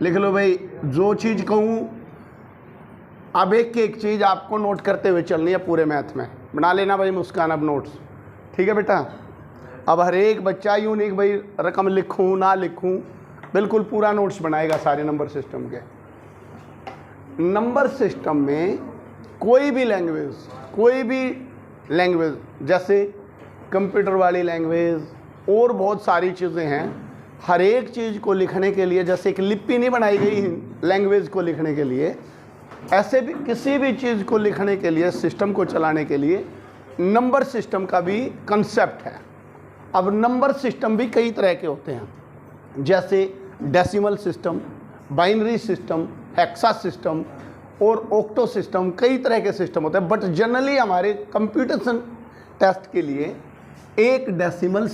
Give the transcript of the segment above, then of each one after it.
लिख लो भाई, जो चीज़ कहूँ अब एक चीज़ आपको नोट करते हुए चलनी है पूरे मैथ में। बना लेना भाई मुस्कान अब नोट्स, ठीक है बेटा। अब हर एक बच्चा यूनिक भाई रकम लिखूँ ना लिखूँ बिल्कुल पूरा नोट्स बनाएगा सारे नंबर सिस्टम के। नंबर सिस्टम में कोई भी लैंग्वेज जैसे कंप्यूटर वाली लैंग्वेज और बहुत सारी चीज़ें हैं, हर एक चीज़ को लिखने के लिए जैसे एक लिपि नहीं बनाई गई लैंग्वेज को लिखने के लिए, ऐसे भी किसी भी चीज़ को लिखने के लिए, सिस्टम को चलाने के लिए नंबर सिस्टम का भी कंसेप्ट है। अब नंबर सिस्टम भी कई तरह के होते हैं, जैसे decimal system, binary system, hexa system और ऑक्टो सिस्टम, कई तरह के सिस्टम होते हैं। बट जनरली हमारे कंप्यूटेशन टेस्ट के लिए एक डेसिमल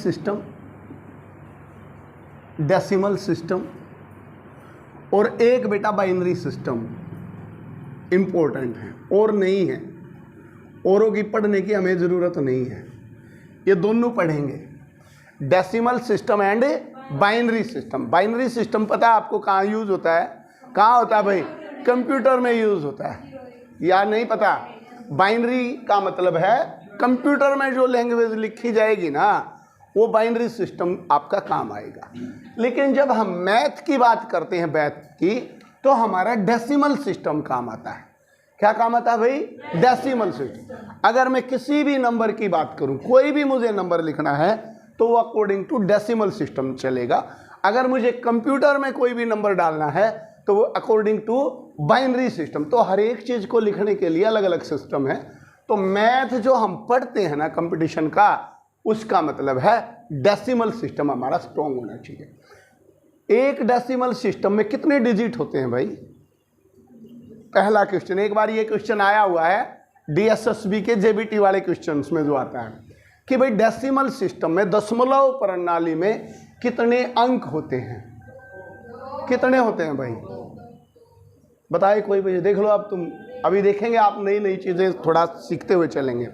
सिस्टम और एक बेटा बाइनरी सिस्टम इम्पोर्टेंट है, और नहीं है, औरों की पढ़ने की हमें ज़रूरत नहीं है, ये दोनों पढ़ेंगे, decimal system and binary system. Binary system पता है आपको कहाँ यूज़ होता है? कहाँ होता है भाई? कंप्यूटर में यूज़ होता है, या नहीं पता? बाइनरी का मतलब है कंप्यूटर में जो लैंग्वेज लिखी जाएगी ना, वो बाइनरी सिस्टम आपका काम आएगा। लेकिन जब हम मैथ की बात करते हैं, मैथ की, तो हमारा डेसिमल सिस्टम काम आता है। क्या काम आता है भाई? Decimal system. अगर मैं किसी भी नंबर की बात करूं, कोई भी मुझे नंबर लिखना है तो वो अकॉर्डिंग टू डेसिमल सिस्टम चलेगा। अगर मुझे कंप्यूटर में कोई भी नंबर डालना है तो वो अकॉर्डिंग टू बाइनरी सिस्टम। तो हर एक चीज़ को लिखने के लिए अलग अलग सिस्टम है। तो मैथ जो हम पढ़ते हैं ना कंपटीशन का, उसका मतलब है डेसिमल सिस्टम हमारा स्ट्रॉन्ग होना चाहिए। एक डेसिमल सिस्टम में कितने डिजिट होते हैं भाई? पहला क्वेश्चन, एक बार ये क्वेश्चन आया हुआ है DSSB के JBT वाले क्वेश्चंस में जो आता है कि भाई डेसिमल सिस्टम में दशमलव प्रणाली में कितने अंक होते हैं? कितने होते हैं भाई? बताइए कोई भाई, देख लो आप, तुम अभी देखेंगे आप नई नई चीज़ें थोड़ा सीखते हुए चलेंगे।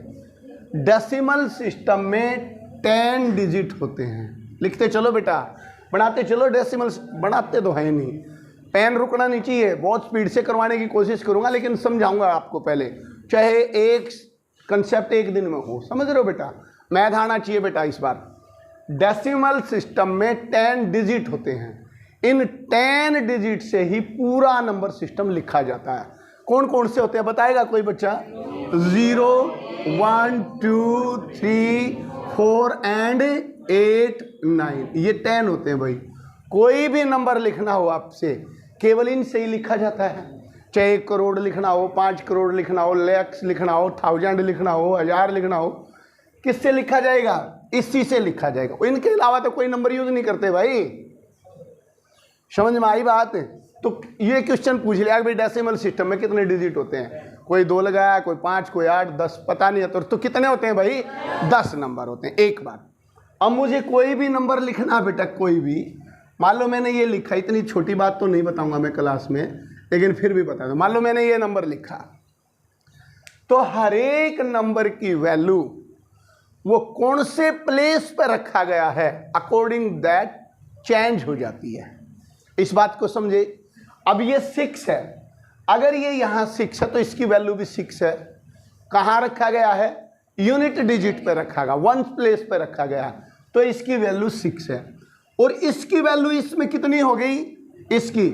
डेसिमल सिस्टम में 10 डिजिट होते हैं। लिखते चलो बेटा, बनाते चलो। डेसिमल बनाते तो है नहीं, पेन रुकना नहीं चाहिए। बहुत स्पीड से करवाने की कोशिश करूंगा, लेकिन समझाऊंगा आपको पहले, चाहे एक कंसेप्ट एक दिन में हो। समझ रहे हो बेटा? मैथ आना चाहिए बेटा इस बार। डेसिमल सिस्टम में 10 डिजिट होते हैं। इन 10 डिजिट से ही पूरा नंबर सिस्टम लिखा जाता है। कौन कौन से होते हैं बताएगा कोई बच्चा? 0, 1, 2, 3, 4 एंड 8, 9, ये 10 होते हैं भाई। कोई भी नंबर लिखना हो आपसे, केवल इनसे ही लिखा जाता है। चाहे 1 करोड़ लिखना हो, 5 करोड़ लिखना हो, लैक्स लिखना हो, 1000 लिखना हो, 1000 लिखना हो, किससे लिखा जाएगा? इसी से लिखा जाएगा। इनके अलावा तो कोई नंबर यूज नहीं करते भाई। समझ में आई बात? तो ये क्वेश्चन पूछ लिया भाई डेसिमल सिस्टम में कितने डिजिट होते हैं? कोई 2 लगाया, कोई 5, कोई 8, 10, पता नहीं है। तो कितने होते हैं भाई? 10 नंबर होते हैं एक बार। अब मुझे कोई भी नंबर लिखना बेटा, कोई भी, मान लो मैंने ये लिखा, इतनी छोटी बात तो नहीं बताऊंगा मैं क्लास में, लेकिन फिर भी बता दो। मान लो मैंने ये नंबर लिखा, तो हर एक नंबर की वैल्यू वो कौन से प्लेस पर रखा गया है अकॉर्डिंग दैट चेंज हो जाती है। इस बात को समझे। अब ये 6 है, अगर ये यहाँ 6 है तो इसकी वैल्यू भी 6 है। कहाँ रखा गया है? यूनिट डिजिट पे रखा गया, 1 प्लेस पे रखा गया, तो इसकी वैल्यू 6 है। और इसकी वैल्यू इसमें कितनी हो गई? इसकी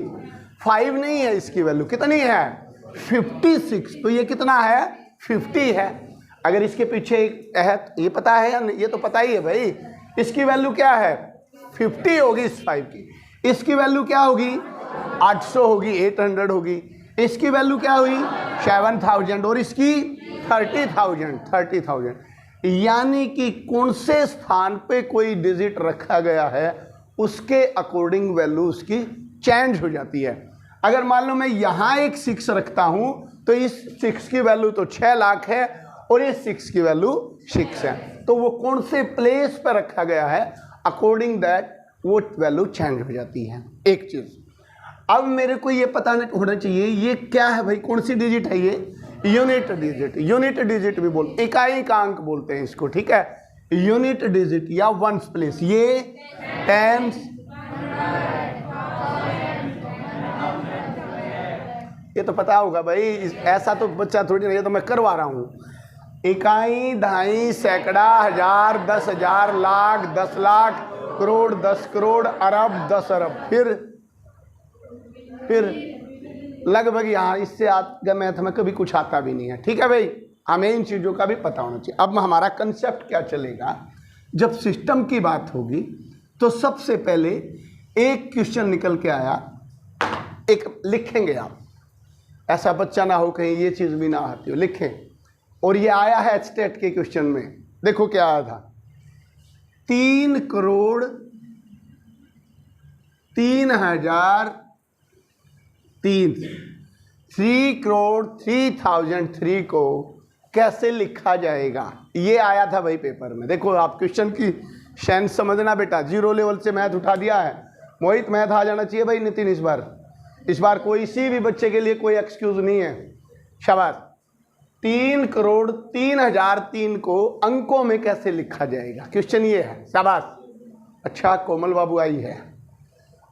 5 नहीं है, इसकी वैल्यू कितनी है? 56। तो ये कितना है? 50 है। अगर इसके पीछे एक है, ये पता है या नहीं? ये तो पता ही है भाई। इसकी वैल्यू क्या है? 50 होगी इस 5 की। इसकी वैल्यू क्या होगी? 800 होगी, 800 होगी। इसकी वैल्यू क्या हुई? 7000 और इसकी 30,000। यानी कि कौन से स्थान पे कोई डिजिट रखा गया है उसके अकॉर्डिंग वैल्यू उसकी चेंज हो जाती है। अगर मान लो मैं यहाँ एक 6 रखता हूँ तो इस 6 की वैल्यू तो 6 लाख है और इस 6 की वैल्यू 6 है। तो वो कौन से प्लेस पर रखा गया है अकॉर्डिंग दैट वो वैल्यू चेंज हो जाती है। एक चीज़ अब मेरे को ये पता नहीं होना चाहिए ये क्या है भाई, कौन सी डिजिट है ये? Unit digit. यूनिट डिजिट भी बोलते, इकाई का अंक बोलते हैं इसको, ठीक है? यूनिट डिजिट या वंस प्लेस। ये टेंस, ये तो पता होगा भाई, ऐसा तो बच्चा थोड़ी नहीं है, तो मैं करवा रहा हूँ। इकाई, दहाई, सैकड़ा, हजार, 10,000, लाख, 10 लाख, करोड़, 10 करोड़, अरब, 10 अरब, फिर लगभग यहाँ इससे आगे मैथ में कभी कुछ आता भी नहीं है। ठीक है भाई, हमें इन चीज़ों का भी पता होना चाहिए। अब हमारा कंसेप्ट क्या चलेगा, जब सिस्टम की बात होगी तो सबसे पहले एक क्वेश्चन निकल के आया, एक लिखेंगे आप, ऐसा बच्चा ना हो कहीं ये चीज़ भी ना आती हो, लिखें। और ये आया है स्टेट के क्वेश्चन में, देखो क्या आया था, 3 करोड़ 3,003 को कैसे लिखा जाएगा, ये आया था भाई पेपर में। देखो आप क्वेश्चन की सेंस समझना बेटा, 0 लेवल से मैथ उठा दिया है। मोहित मैथ आ जाना चाहिए भाई नितिन, इस बार कोई सी भी बच्चे के लिए कोई एक्सक्यूज नहीं है, शाबाश। 3 करोड़ 3,003 को अंकों में कैसे लिखा जाएगा, क्वेश्चन ये है, शाबाश। अच्छा कोमल बाबू आई है,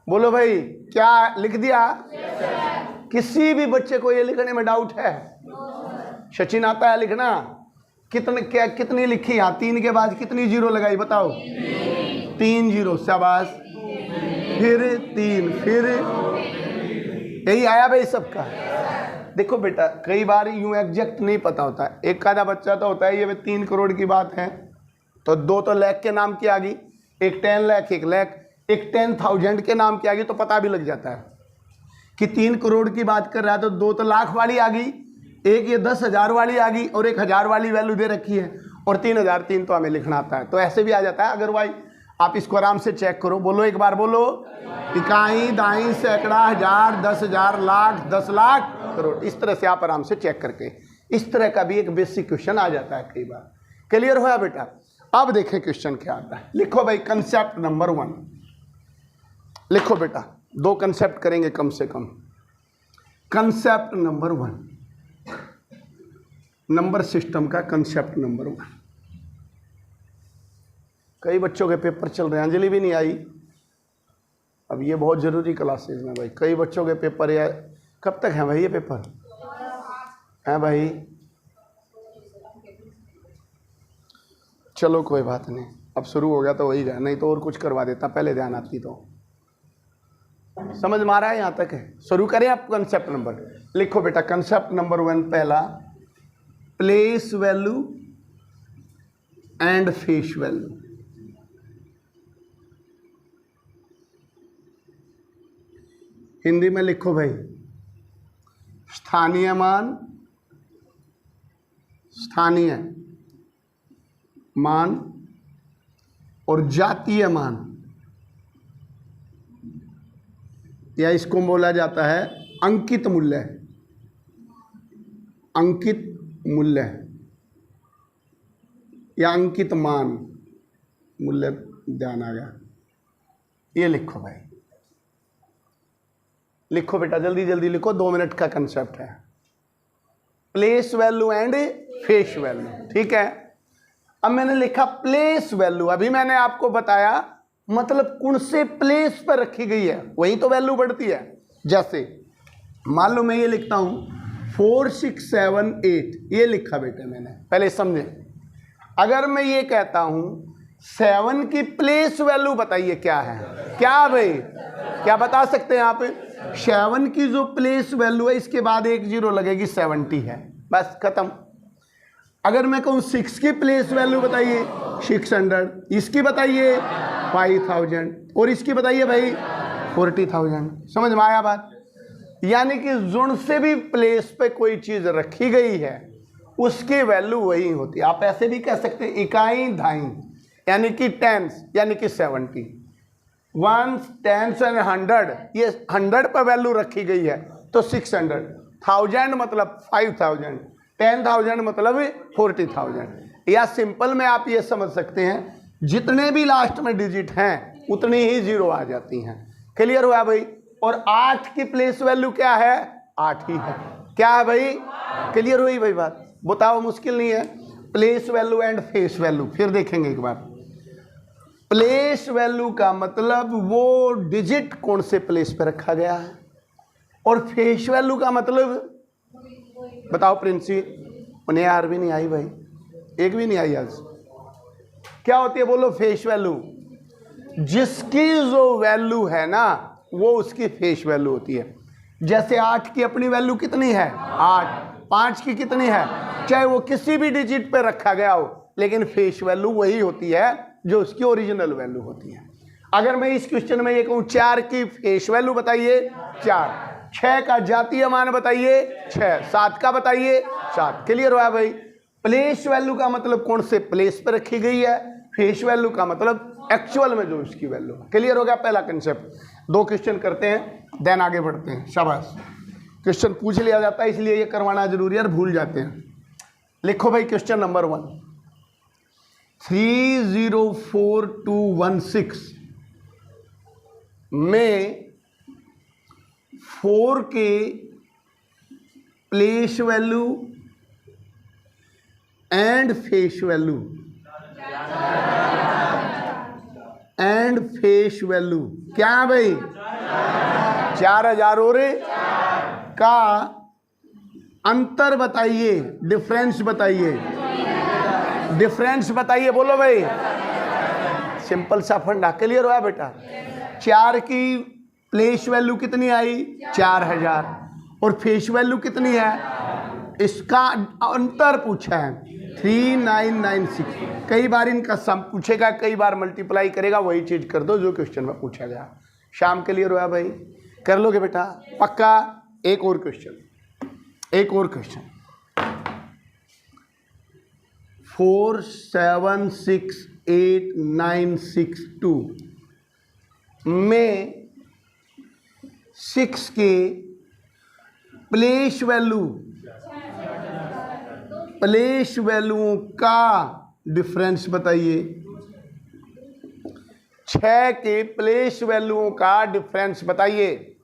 बोलो भाई क्या लिख दिया? किसी भी बच्चे को ये लिखने में डाउट है? सचिन आता है लिखना? कितनी लिखी यहाँ, 3 के बाद कितनी 0 लगाई बताओ? 3 0, शाबाश। फिर 3, फिर यही आया भाई सबका। देखो बेटा कई बार यूं एग्जैक्ट नहीं पता होता है, एक आधा बच्चा तो होता है ये 3 करोड़ की बात है तो 2 तो लाख के नाम की आ गई, एक 10 लाख, एक लाख, एक 10,000 के नाम की आ गई, तो पता भी लग जाता है कि 3 करोड़ की बात कर रहा है, तो 2 तो लाख वाली आ गई, एक ये 10,000 वाली आ गई, और 1,000 वाली वैल्यू दे रखी है, और 3,003 तो हमें लिखना आता है, तो ऐसे भी आ जाता है। अदरवाइज आप इसको आराम से चेक करो, बोलो एक बार, बोलो। इकाई, दाई, सैकड़ा, हजार, 10,000, लाख, 10 लाख, करोड़, इस तरह से आप आराम से चेक करके, इस तरह का भी एक बेसिक क्वेश्चन आ जाता है कई बार। क्लियर हुआ बेटा? अब देखें क्वेश्चन क्या आता है, लिखो भाई कंसेप्ट नंबर 1, लिखो बेटा, 2 कंसेप्ट करेंगे कम से कम। कंसेप्ट नंबर 1, नंबर सिस्टम का कंसेप्ट नंबर 1। कई बच्चों के पेपर चल रहे हैं, अंजलि भी नहीं आई, अब ये बहुत ज़रूरी क्लासेज में भाई, कई बच्चों के पेपर, या कब तक हैं भाई ये पेपर हैं भाई? चलो कोई बात नहीं, अब शुरू हो गया तो वही गया, नहीं तो और कुछ करवा देता, पहले ध्यान आती तो। समझ में आ रहा है यहाँ तक है? शुरू करें आप कंसेप्ट नंबर, लिखो बेटा कंसेप्ट नंबर 1, पहला place value and face value. Hindi में लिखो भाई, स्थानीय मान, स्थानीय मान और जातीय मान, या इसको बोला जाता है अंकित मूल्य, अंकित मूल्य या अंकित मान, मूल्य ध्यान आ गया, ये लिखो भाई, लिखो बेटा जल्दी जल्दी लिखो, 2 मिनट का कंसेप्ट है। Place value and face value, ठीक है। अब मैंने लिखा प्लेस वैल्यू, अभी मैंने आपको बताया मतलब कौन से प्लेस पर रखी गई है वहीं तो वैल्यू बढ़ती है। जैसे मान लो मैं ये लिखता हूं 4678, ये लिखा बेटे मैंने, पहले समझे। अगर मैं ये कहता हूं 7 की प्लेस वैल्यू बताइए क्या है, क्या भाई, क्या बता सकते हैं आप? 7 की जो प्लेस वैल्यू है इसके बाद एक 0 लगेगी, 70 है, बस खत्म। अगर मैं कहूँ 6 की प्लेस वैल्यू बताइए 600, इसकी बताइए 5000 और इसकी बताइए भाई 40,000। समझ में आया बात? यानी कि जुड़ से भी प्लेस पे कोई चीज़ रखी गई है उसकी वैल्यू वही होती है। आप ऐसे भी कह सकते हैं इकाई धाई, यानी कि टेंस, यानी कि 70, 1 10 एंड 100, ये 100 पर वैल्यू रखी गई है तो 600, 1000 मतलब 5000, 10,000 मतलब 40,000। या सिंपल में आप ये समझ सकते हैं जितने भी लास्ट में डिजिट हैं उतनी ही 0 आ जाती हैं। क्लियर हुआ भाई? और 8 की प्लेस वैल्यू क्या है? 8 ही है। क्या है भाई? क्लियर हुई भाई बात? बताओ, मुश्किल नहीं है। Place value and face value फिर देखेंगे एक बार। प्लेस वैल्यू का मतलब वो डिजिट कौन से प्लेस पे रखा गया है, और फेस वैल्यू का मतलब बताओ प्रिंसी, उन्हें यार भी नहीं आई भाई, एक भी नहीं आई आज। क्या होती है बोलो फेस वैल्यू? जिसकी जो वैल्यू है ना वो उसकी फेस वैल्यू होती है। जैसे 8 की अपनी वैल्यू कितनी है 8, 5 की कितनी है, चाहे वो किसी भी डिजिट पे रखा गया हो, लेकिन फेस वैल्यू वही होती है जो उसकी ओरिजिनल वैल्यू होती है। अगर मैं इस क्वेश्चन में ये कहूँ 4 की फेस वैल्यू बताइए 4, 6 का जातीय मान बताइए 6, 7 का बताइए 7। क्लियर हुआ भाई? प्लेस वैल्यू का मतलब कौन से प्लेस पर रखी गई है, फेस वैल्यू का मतलब एक्चुअल में जो उसकी वैल्यू। क्लियर हो गया पहला कंसेप्ट। 2 क्वेश्चन करते हैं देन आगे बढ़ते हैं। शाबाश, क्वेश्चन पूछ लिया जाता है इसलिए ये करवाना जरूरी है, भूल जाते हैं। लिखो भाई क्वेश्चन नंबर 1, 304216 में 4 के place value and face value क्या है भाई? 4000 और का अंतर बताइए, डिफरेंस बताइए, डिफरेंस बताइए। बोलो भाई, सिंपल सा फंडा। क्लियर हुआ बेटा? 4 की प्लेस वैल्यू कितनी आई 4000 और फेस वैल्यू कितनी है, इसका अंतर पूछा है 3996। कई बार इनका सम पूछेगा, कई बार मल्टीप्लाई करेगा, वही चीज कर दो जो क्वेश्चन में पूछा गया। शाम क्लियर हुआ भाई? कर लोगे बेटा पक्का? एक और क्वेश्चन 476892 में 6 के प्लेस वैल्यूओं का डिफरेंस बताइए। 6 के प्लेस वैल्यूओं का डिफरेंस बताइए,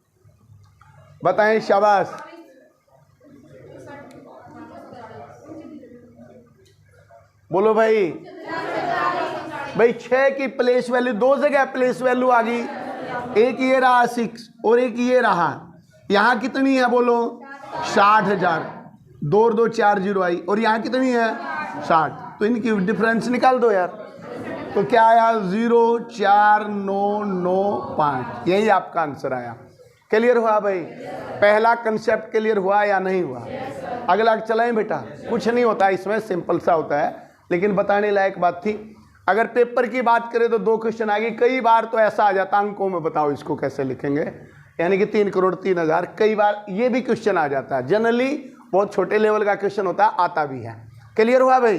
बताएं। शाबाश, बोलो भाई। 6 की प्लेस वैल्यू, 2 जगह प्लेस वैल्यू आ गई, एक ये रहा 6 और एक ये रहा। यहाँ कितनी है बोलो 60,000, 2 और 2 4 0 आई, और यहाँ कितनी है 60। तो इनकी डिफरेंस निकाल दो यार। तो क्या आया 04995, यही आपका आंसर आया। क्लियर हुआ भाई? पहला कंसेप्ट क्लियर हुआ या नहीं हुआ? अगला चलाएं बेटा। कुछ नहीं होता इसमें, सिंपल सा होता है, लेकिन बताने लायक बात थी। अगर पेपर की बात करें तो 2 क्वेश्चन आ गई। कई बार तो ऐसा आ जाता अंकों में, बताओ इसको कैसे लिखेंगे, यानी कि 3 करोड़ 3,000। कई बार ये भी क्वेश्चन आ जाता है। जनरली बहुत छोटे लेवल का क्वेश्चन होता है, आता भी है। क्लियर हुआ भाई?